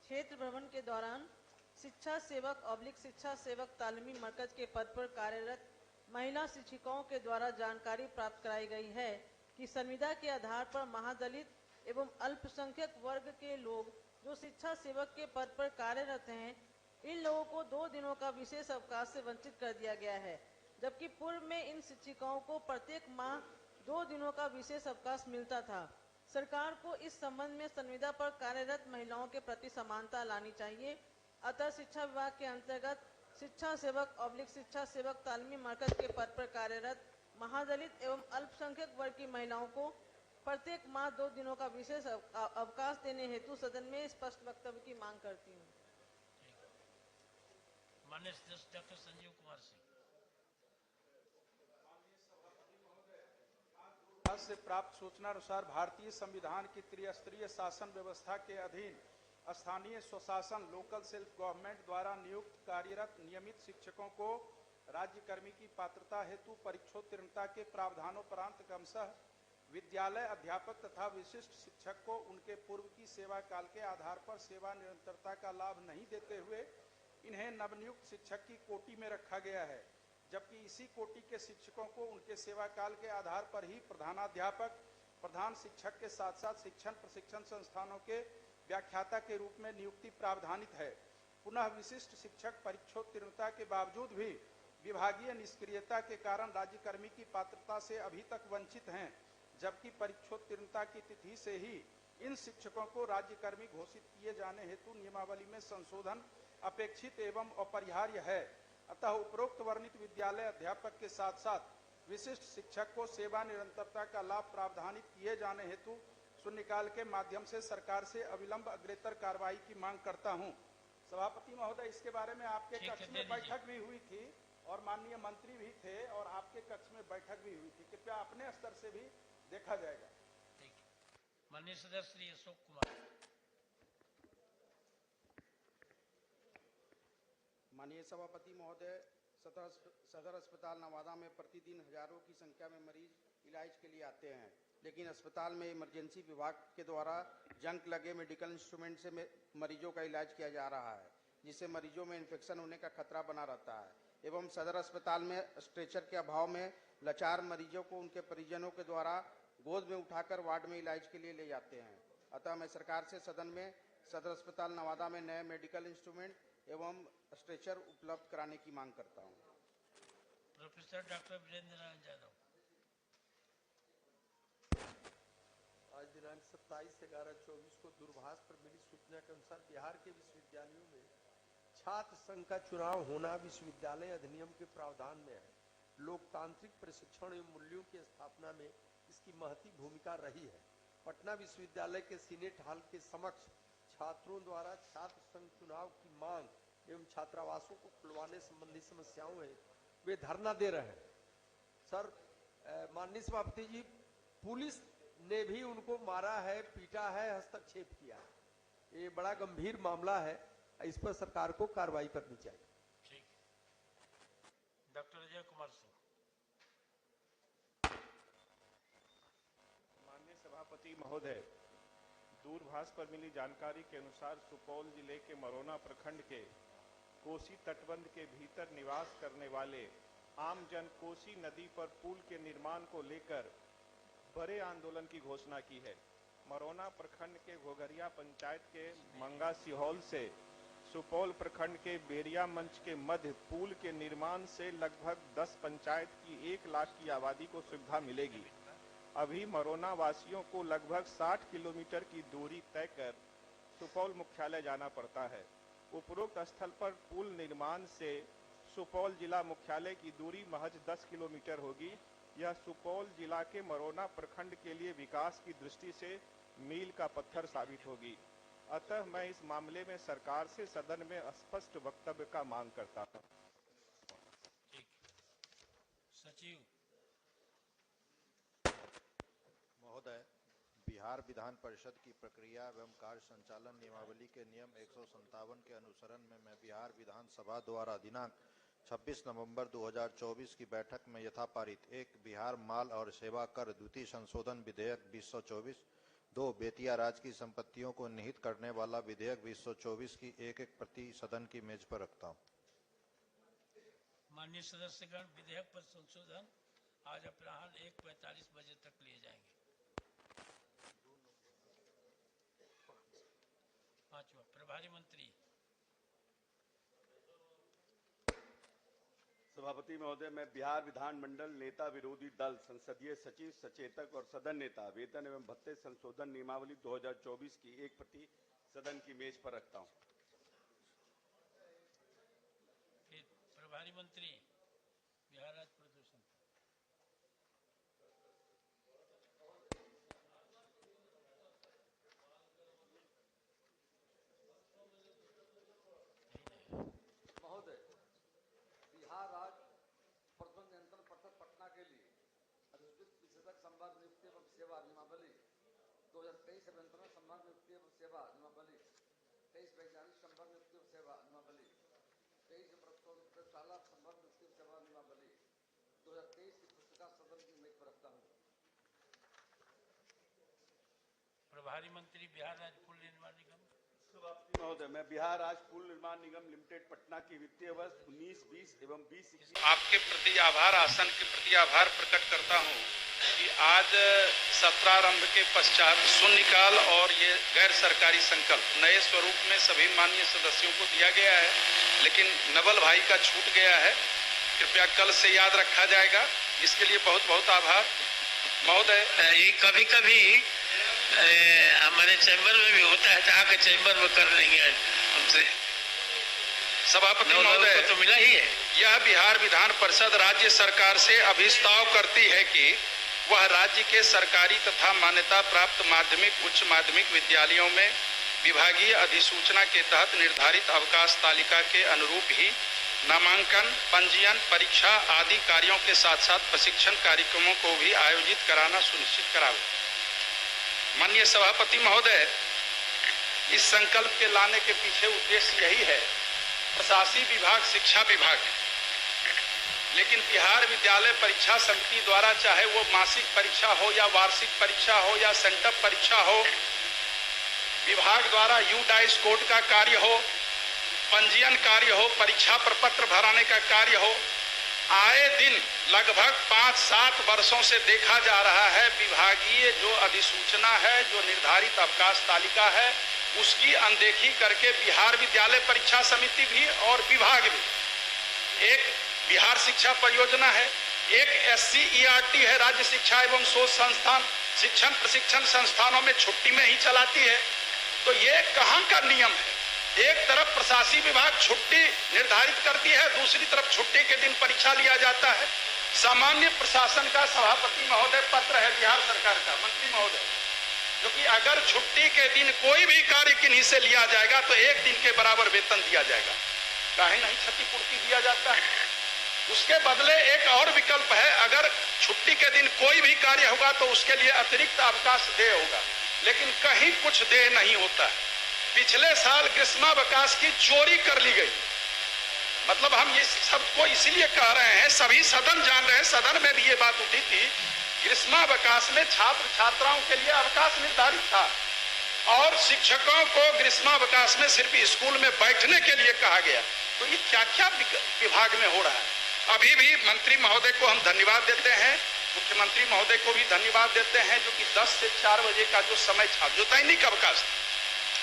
क्षेत्र भ्रमण के दौरान शिक्षा सेवक / शिक्षा सेवक तालीमी मरकज के पद पर कार्यरत महिला शिक्षिकाओं के द्वारा जानकारी प्राप्त कराई गई है कि संविदा के आधार पर महादलित एवं अल्पसंख्यक वर्ग के लोग जो शिक्षा सेवक के पद पर कार्यरत हैं, इन लोगों को 2 दिनों का विशेष अवकाश से वंचित कर दिया गया है, जबकि पूर्व में इन शिक्षिकाओं को प्रत्येक माह 2 दिनों का विशेष अवकाश मिलता था। सरकार को इस संबंध में संविदा पर कार्यरत महिलाओं के प्रति समानता लानी चाहिए। अतः शिक्षा विभाग के अंतर्गत शिक्षा सेवक / शिक्षा सेवक तालीमी मरकज के पद पर कार्यरत महादलित एवं अल्पसंख्यक वर्ग की महिलाओं को प्रत्येक माह 2 दिनों का विशेष अवकाश देने हेतु सदन में स्पष्ट वक्तव्य की मांग करती हूँ। माननीय सदस्य डॉक्टर संजीव कुमार सिंह। से प्राप्त सूचना अनुसार भारतीय संविधान की त्रिस्तरीय शासन व्यवस्था के अधीन स्थानीय स्वशासन लोकल सेल्फ गवर्नमेंट द्वारा नियुक्त कार्यरत नियमित शिक्षकों को राज्य कर्मी की पात्रता हेतु परीक्षोत्तीर्णता के प्रावधानोपरांत क्रमशः विद्यालय अध्यापक तथा विशिष्ट शिक्षक को उनके पूर्व की सेवा काल के आधार पर सेवा निरंतरता का लाभ नहीं देते हुए इन्हें नवनियुक्त शिक्षक की कोटि में रखा गया है, जबकि इसी कोटि के शिक्षकों को उनके सेवा काल के आधार पर ही प्रधानाध्यापक, प्रधान शिक्षक के साथ साथ शिक्षण प्रशिक्षण संस्थानों के व्याख्याता के रूप में नियुक्ति प्रावधानित है। पुनः विशिष्ट शिक्षक परीक्षोत्तीर्णता के बावजूद भी विभागीय निष्क्रियता के कारण राज्यकर्मी की पात्रता से अभी तक वंचित हैं, जबकि परीक्षोत्तीर्णता की तिथि से ही इन शिक्षकों को राज्यकर्मी घोषित किए जाने हेतु नियमावली में संशोधन अपेक्षित एवं अपरिहार्य है। अतः उपरोक्त वर्णित विद्यालय अध्यापक के साथ साथ विशिष्ट शिक्षक को सेवा निरंतरता का लाभ प्रावधानित किए जाने हेतु शून्यकाल के माध्यम से सरकार से अविलंब अग्रेतर कार्रवाई की मांग करता हूं। सभापति महोदय, इसके बारे में आपके कक्ष में बैठक भी हुई थी और माननीय मंत्री भी थे और आपके कक्ष में बैठक भी हुई थी। कृपया अपने स्तर से भी देखा जाएगा। माननीय सदस्य श्री अशोक कुमार। माननीय सभापति महोदय, सदर अस्पताल नवादा में प्रतिदिन हजारों की संख्या में मरीज इलाज के लिए आते हैं, लेकिन अस्पताल में इमरजेंसी विभाग के द्वारा जंक लगे मेडिकल इंस्ट्रूमेंट से मरीजों का इलाज किया जा रहा है, जिससे मरीजों में इन्फेक्शन होने का खतरा बना रहता है एवं सदर अस्पताल में स्ट्रेचर के अभाव में लाचार मरीजों को उनके परिजनों के द्वारा गोद में उठाकर वार्ड में इलाज के लिए ले जाते हैं। अतः मैं सरकार से सदन में सदर अस्पताल नवादा में नए मेडिकल इंस्ट्रूमेंट एवं स्ट्रेचर उपलब्ध कराने की मांग करता हूं। Professor doctor Virendra Narayan Yadav. आज दिनांक 27/11/24 को दूरभाष पर मिली सूचना के अनुसार बिहार के विश्वविद्यालयों में छात्र संघ का चुनाव होना विश्वविद्यालय अधिनियम के प्रावधान में है। लोकतांत्रिक प्रशिक्षण एवं मूल्यों की स्थापना में इसकी महती भूमिका रही है। पटना विश्वविद्यालय के सीनेट हॉल के समक्ष छात्रों द्वारा छात्र संघ चुनाव की मांग एवं छात्रावासों को खुलवाने संबंधी समस्याओं में वे धरना दे रहे हैं। सर, माननीय सभापति जी, पुलिस ने भी उनको मारा है, पीटा है, हस्तक्षेप किया है। ये बड़ा गंभीर मामला है, इस पर सरकार को कार्रवाई करनी चाहिए। ठीक। डॉक्टर अजय कुमार सिंह। माननीय सभापति महोदय, दूरभाष पर मिली जानकारी के अनुसार सुपौल जिले के मरोना प्रखंड के कोसी तटबंध के भीतर निवास करने वाले आमजन कोसी नदी पर पुल के निर्माण को लेकर बड़े आंदोलन की घोषणा की है। मरोना प्रखंड के घोघरिया पंचायत के मंगा सिहौल से सुपौल प्रखंड के बेरिया मंच के मध्य पुल के निर्माण से लगभग 10 पंचायत की 1 लाख की आबादी को सुविधा मिलेगी। अभी मरोना वासियों को लगभग 60 किलोमीटर की दूरी तय कर सुपौल मुख्यालय जाना पड़ता है। उपरोक्त स्थल पर पुल निर्माण से सुपौल जिला मुख्यालय की दूरी महज 10 किलोमीटर होगी। यह सुपौल जिला के मरोना प्रखंड के लिए विकास की दृष्टि से मील का पत्थर साबित होगी। अतः मैं इस मामले में सरकार से सदन में स्पष्ट वक्तव्य का मांग करता हूं। ठीक। सचिव महोदय, बिहार विधान परिषद की प्रक्रिया एवं कार्य संचालन नियमावली के नियम 157 के अनुसरण में मैं बिहार विधानसभा द्वारा दिनांक 26 नवंबर 2024 की बैठक में यथापारित एक बिहार माल और सेवा कर द्वितीय संशोधन विधेयक 2024 2. बेतिया राज की संपत्तियों को निहित करने वाला विधेयक 2024 की एक प्रति सदन की मेज पर रखता हूं। माननीय सदस्यगण, विधेयक पर संशोधन आज अपराह्न 1:45 बजे तक लिए जाएंगे। पांचवा, प्रभारी मंत्री। सभापति महोदय, मैं बिहार विधानमंडल नेता विरोधी दल संसदीय सचिव सचेतक और सदन नेता वेतन एवं भत्ते संशोधन नियमावली 2024 की एक प्रति सदन की मेज पर रखता हूं। फिर प्रभारी मंत्री बिहार राज्य प्रदूषण। महोदय, बिहार राज्य प्रदूषण नियंत्रण परिषद पटना के लिए अधिसूचित विशेषज्ञ संवर्ग नियुक्ति एवं सेवा नियमावली 2023 अभियंत्रण संवर्ग नियुक्ति एवं सेवा नियमावली 23 वैज्ञानिक संवर्ग नियुक्ति एवं सेवा नियमावली 23 प्रयोगशाला संवर्ग नियुक्ति एवं सेवा नियमावली 2023 की पुस्तिका सदन की मेज पर रखता हूँ। प्रभारी मंत्री बिहार राज्य पुल निर्माण निगम। सभापति महोदय, मैं बिहार राज्य पुल निर्माण निगम लिमिटेड पटना की वित्तीय वर्ष 19-20 एवं 20-21 आपके प्रति आभार आसन के प्रति आभार प्रकट करता हूं कि आज सत्रारंभ के पश्चात शून्यकाल और ये गैर सरकारी संकल्प नए स्वरूप में सभी माननीय सदस्यों को दिया गया है, लेकिन नवल भाई का छूट गया है। कृपया कल से याद रखा जाएगा, इसके लिए बहुत बहुत आभार महोदय। ये कभी कभी हमारे चैम्बर में भी होता है, आके चैम्बर में कर लेंगे हमसे। सभापति महोदय, तो मिला ही है। यह बिहार विधान परिषद राज्य सरकार से अभिस्ताव करती है कि वह राज्य के सरकारी तथा मान्यता प्राप्त माध्यमिक उच्च माध्यमिक विद्यालयों में विभागीय अधिसूचना के तहत निर्धारित अवकाश तालिका के अनुरूप ही नामांकन, पंजीयन, परीक्षा आदि कार्यों के साथ साथ प्रशिक्षण कार्यक्रमों को भी आयोजित कराना सुनिश्चित करावे। माननीय सभापति महोदय, इस संकल्प के लाने के पीछे उद्देश्य यही है, प्रशासकीय विभाग, शिक्षा विभाग, लेकिन बिहार विद्यालय परीक्षा समिति द्वारा चाहे वो मासिक परीक्षा हो या वार्षिक परीक्षा हो या सेंटअप परीक्षा हो, विभाग द्वारा यूडाइस कोड का कार्य हो, पंजीयन कार्य हो, परीक्षा प्रपत्र भराने का कार्य हो, आए दिन लगभग 5-7 वर्षों से देखा जा रहा है विभागीय जो अधिसूचना है, जो निर्धारित अवकाश तालिका है, उसकी अनदेखी करके बिहार विद्यालय परीक्षा समिति भी और विभाग भी, एक बिहार शिक्षा परियोजना है, एक SCERT है, राज्य शिक्षा एवं शोध संस्थान शिक्षण प्रशिक्षण संस्थानों में छुट्टी में ही चलाती है। तो ये कहां का नियम है? एक तरफ प्रशासकीय विभाग छुट्टी निर्धारित करती है, दूसरी तरफ छुट्टी के दिन परीक्षा लिया जाता है। सामान्य प्रशासन का सभापति महोदय पत्र है बिहार सरकार का, मंत्री महोदय, जो कि अगर छुट्टी के दिन कोई भी कार्य किन्हीं से लिया जाएगा तो 1 दिन के बराबर वेतन दिया जाएगा। काहे नहीं क्षतिपूर्ति दिया जाता है? उसके बदले एक और विकल्प है, अगर छुट्टी के दिन कोई भी कार्य होगा तो उसके लिए अतिरिक्त अवकाश देय होगा, लेकिन कहीं कुछ देय नहीं होता है। पिछले साल ग्रीष्मावकाश की चोरी कर ली गई। मतलब हम ये शब्द को इसीलिए कह रहे हैं, सभी सदन जान रहे हैं, सदन में भी ये बात उठी थी, ग्रीष्मावकाश में छात्र छात्राओं के लिए अवकाश निर्धारित था और शिक्षकों को ग्रीष्मावकाश में सिर्फ स्कूल में बैठने के लिए कहा गया। तो ये क्या क्या विभाग में हो रहा है? अभी भी मंत्री महोदय को हम धन्यवाद देते हैं, मुख्यमंत्री महोदय को भी धन्यवाद देते हैं, जो कि 10 से 4 बजे का जो समय था, जो दैनिक अवकाश था,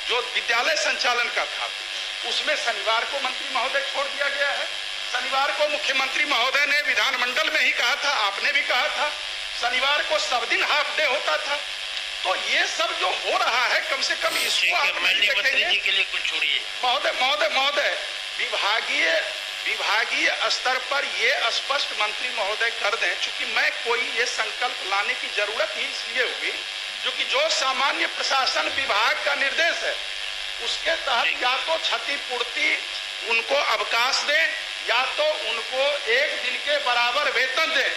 जो विद्यालय संचालन का था, उसमें शनिवार को मंत्री महोदय छोड़ दिया गया है। शनिवार को मुख्यमंत्री महोदय ने विधानमंडल में ही कहा था, आपने भी कहा था, शनिवार को सब दिन हाफ डे होता था। तो ये सब जो हो रहा है, कम से कम इसको आप मंत्री जी के लिए कुछ छोड़िए। महोदय विभागीय स्तर पर ये स्पष्ट मंत्री महोदय कर दें, चूंकि मैं कोई ये संकल्प लाने की जरूरत ही इसलिए हुई, जो कि जो सामान्य प्रशासन विभाग का निर्देश है, उसके तहत या तो क्षतिपूर्ति उनको अवकाश दें या तो उनको 1 दिन के बराबर वेतन दें,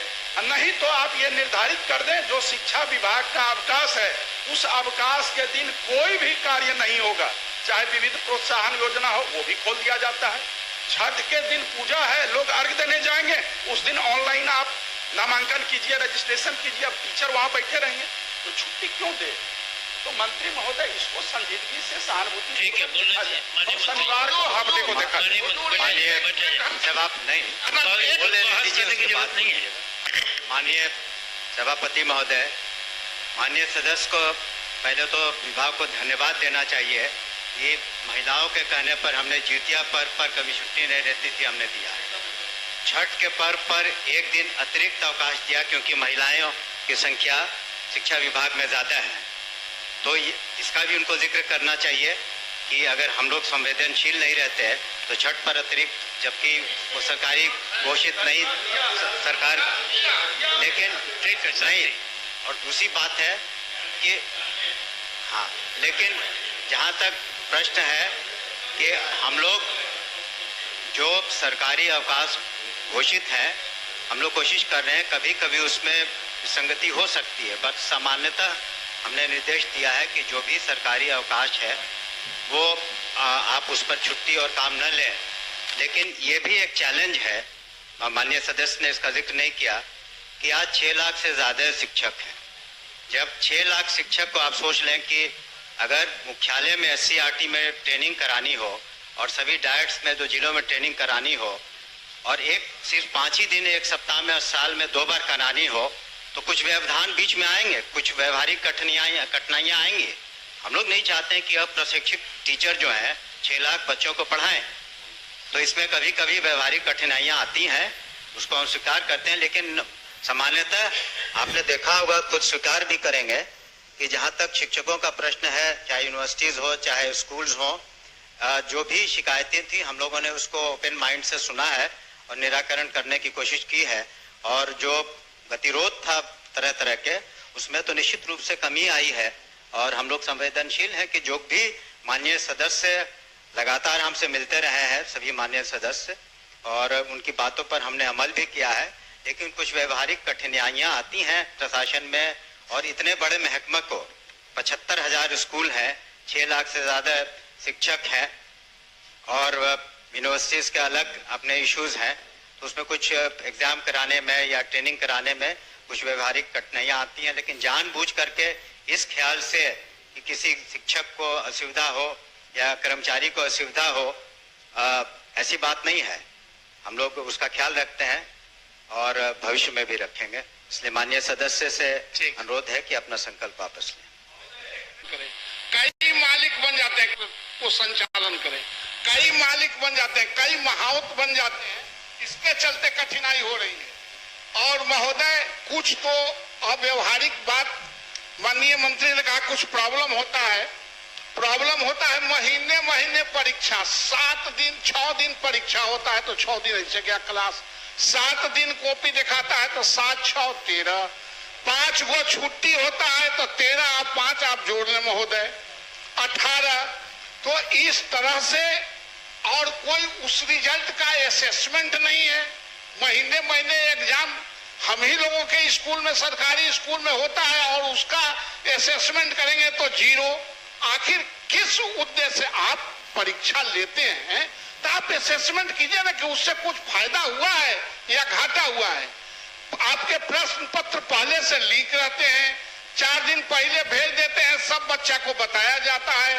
नहीं तो आप ये निर्धारित कर दें जो शिक्षा विभाग का अवकाश है, उस अवकाश के दिन कोई भी कार्य नहीं होगा, चाहे विविध प्रोत्साहन योजना हो वो भी खोल दिया जाता है। छठ के दिन पूजा है, लोग अर्घ देने जाएंगे, उस दिन ऑनलाइन आप नामांकन कीजिए, रजिस्ट्रेशन कीजिए, अब टीचर वहां बैठे रहेंगे, तो छुट्टी क्यों दे? तो मंत्री महोदय इसको संजीदगी से सहानुभूति ठीक है, बोलना चाहिए। माननीय मंत्री। शनिवार को हाफ डे को देखा जवाब नहीं करने की जरूरत नहीं है। माननीय सभापति महोदय, माननीय सदस्य को पहले तो विभाग को धन्यवाद देना चाहिए। ये महिलाओं के कहने पर हमने जितिया पर्व पर कभी छुट्टी नहीं रहती थी, हमने दिया है। छठ के पर्व पर एक दिन अतिरिक्त अवकाश दिया क्योंकि महिलाओं की संख्या शिक्षा विभाग में ज़्यादा है। तो इसका भी उनको जिक्र करना चाहिए कि अगर हम लोग संवेदनशील नहीं रहते हैं तो छठ पर अतिरिक्त, जबकि वो सरकारी घोषित नहीं सरकार, लेकिन नहीं। और दूसरी बात है कि हाँ, लेकिन जहाँ तक प्रश्न है कि हम लोग जो सरकारी अवकाश घोषित है, हम लोग कोशिश कर रहे हैं, कभी कभी उसमें विसंगति हो सकती है, बट सामान्यतः हमने निर्देश दिया है कि जो भी सरकारी अवकाश है वो आप उस पर छुट्टी और काम न लें। लेकिन ये भी एक चैलेंज है, माननीय सदस्य ने इसका जिक्र नहीं किया, कि आज 6 लाख से ज़्यादा शिक्षक हैं। जब 6 लाख शिक्षक को आप सोच लें कि अगर मुख्यालय में SCRT में ट्रेनिंग करानी हो और सभी डायट्स में 2 जिलों में ट्रेनिंग करानी हो और सिर्फ 5 ही दिन एक सप्ताह में साल में 2 बार करानी हो, तो कुछ व्यवधान बीच में आएंगे, कुछ व्यवहारिक कठिनाइयाँ आएंगी। हम लोग नहीं चाहते हैं कि अब प्रशिक्षित टीचर जो हैं 6 लाख बच्चों को पढ़ाएं, तो इसमें कभी कभी व्यवहारिक कठिनाइयाँ आती हैं, उसको हम स्वीकार करते हैं। लेकिन सामान्यतः आपने देखा होगा, खुद स्वीकार भी करेंगे कि जहाँ तक शिक्षकों का प्रश्न है, चाहे यूनिवर्सिटीज हो चाहे स्कूल्स हो, जो भी शिकायतें थी हम लोगों ने उसको ओपन माइंड से सुना है और निराकरण करने की कोशिश की है। और जो गतिरोध था तरह तरह के, उसमें तो निश्चित रूप से कमी आई है। और हम लोग संवेदनशील हैं कि जो भी माननीय सदस्य लगातार हमसे मिलते रहे हैं, सभी माननीय सदस्य, और उनकी बातों पर हमने अमल भी किया है। लेकिन कुछ व्यवहारिक कठिनाइयाँ आती हैं प्रशासन में, और इतने बड़े महकमे को 75,000 स्कूल हैं, 6 लाख से ज़्यादा शिक्षक हैं और यूनिवर्सिटीज़ के अलग अपने इश्यूज हैं, तो उसमें कुछ एग्ज़ाम कराने में या ट्रेनिंग कराने में कुछ व्यवहारिक कठिनाइयाँ आती हैं। लेकिन जानबूझ करके इस ख्याल से कि किसी शिक्षक को असुविधा हो या कर्मचारी को असुविधा हो, ऐसी बात नहीं है। हम लोग उसका ख्याल रखते हैं और भविष्य में भी रखेंगे। इसलिए माननीय सदस्य से अनुरोध है कि अपना संकल्प वापस लें। कई मालिक बन जाते हैं को संचालन करें, कई मालिक बन जाते हैं, कई महावत बन जाते हैं, इसके चलते कठिनाई हो रही है। और महोदय, कुछ तो अव्यवहारिक बात माननीय मंत्री ने कहा, कुछ प्रॉब्लम होता है महीने महीने परीक्षा, 7 दिन 6 दिन परीक्षा होता है तो 6 दिन ऐसे क्या क्लास, 7 दिन कॉपी दिखाता है तो 7 6 13, 5 गो छुट्टी होता है तो 13 आप 5 आप जोड़ लें महोदय, 18। तो इस तरह से, और कोई उस रिजल्ट का असेसमेंट नहीं है। महीने महीने एग्जाम हम ही लोगों के स्कूल में, सरकारी स्कूल में होता है, और उसका असेसमेंट करेंगे तो 0। आखिर किस उद्देश्य से आप परीक्षा लेते हैं? तो आप असेसमेंट कीजिए ना कि उससे कुछ फायदा हुआ है या घाटा हुआ है। आपके प्रश्न पत्र पहले से लीक रहते हैं, 4 दिन पहले भेज देते हैं, सब बच्चा को बताया जाता है।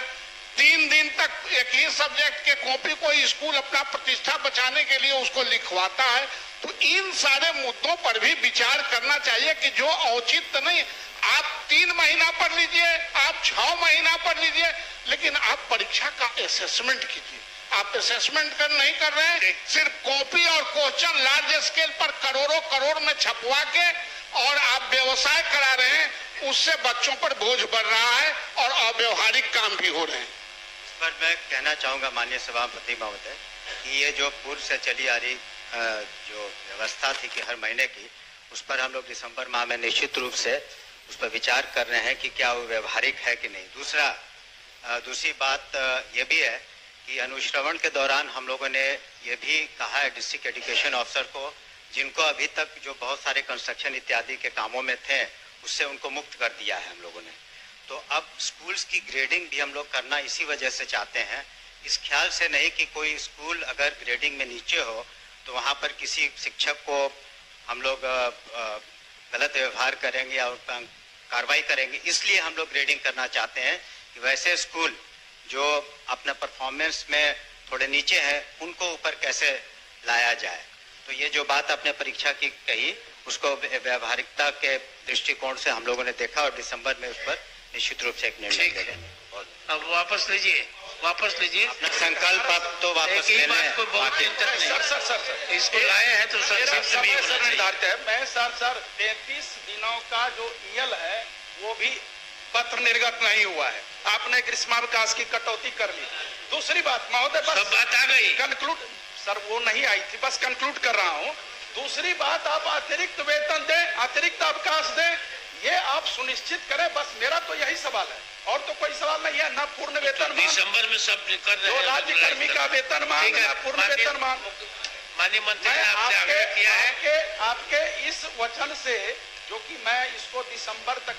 3 दिन तक एक ही सब्जेक्ट के कॉपी को स्कूल अपना प्रतिष्ठा बचाने के लिए उसको लिखवाता है। तो इन सारे मुद्दों पर भी विचार करना चाहिए कि जो औचित्य नहीं, आप 3 महीना पढ़ लीजिए, आप 6 महीना पढ़ लीजिए, लेकिन आप परीक्षा का असेसमेंट कीजिए। आप असेसमेंट नहीं कर रहे हैं, सिर्फ कॉपी और क्वेश्चन लार्ज स्केल पर करोड़ों करोड़ में छपवा के और आप व्यवसाय करा रहे हैं, उससे बच्चों पर बोझ बढ़ रहा है और अव्यवहारिक काम भी हो रहे हैं। इस पर मैं कहना चाहूंगा माननीय सभापति महोदय कि ये जो पूर्व से चली आ रही जो व्यवस्था थी कि हर महीने की, उस पर हम लोग दिसंबर माह में निश्चित रूप से उस पर विचार कर रहे हैं कि क्या वो व्यवहारिक है कि नहीं। दूसरी बात ये भी है कि अनुश्रवण के दौरान हम लोगों ने ये भी कहा है डिस्ट्रिक्ट एजुकेशन ऑफिसर को, जिनको अभी तक जो बहुत सारे कंस्ट्रक्शन इत्यादि के कामों में थे, उससे उनको मुक्त कर दिया है हम लोगों ने। तो अब स्कूल्स की ग्रेडिंग भी हम लोग करना इसी वजह से चाहते हैं, इस ख्याल से नहीं कि कोई स्कूल अगर ग्रेडिंग में नीचे हो तो वहाँ पर किसी शिक्षक को हम लोग गलत व्यवहार करेंगे या उनका कार्रवाई करेंगे। इसलिए हम लोग ग्रेडिंग करना चाहते हैं कि वैसे स्कूल जो अपने परफॉर्मेंस में थोड़े नीचे है उनको ऊपर कैसे लाया जाए। तो ये जो बात आपने परीक्षा की कही उसको व्यावहारिकता के दृष्टिकोण से हम लोगों ने देखा और दिसंबर में उस पर निश्चित रूप से एक निर्णय लेंगे। अब वापस लीजिए अपना संकल्प अब तो वापस एक ही लेना बात को बहुत है। चिंतन नहीं। सर इसको लाए हैं तो संक्षिप्त भी होना चाहिए। निर्धारित है। मैं सर 33 दिनों का जो ईएल है वो भी पत्र निर्गत नहीं हुआ है। आपने ग्रीष्मावकाश की कटौती कर ली। दूसरी बात महोदय, बस सब बात आ गई। कंक्लूड सर, वो नहीं आई थी, बस कंक्लूड कर रहा हूं। दूसरी बात, आप अतिरिक्त वेतन दें, अतिरिक्त अवकाश दें, ये आप सुनिश्चित करें। बस मेरा तो यही सवाल है और तो कोई सवाल नहीं है। न पूर्ण वेतन दिसंबर में सब कर रहे जो हैं। राज्य कर्मी का वेतन मान, न पूर्ण वेतन मान। माननीय मंत्री ने आपसे आग्रह किया है आपके इस वचन से, जो कि मैं इसको दिसंबर तक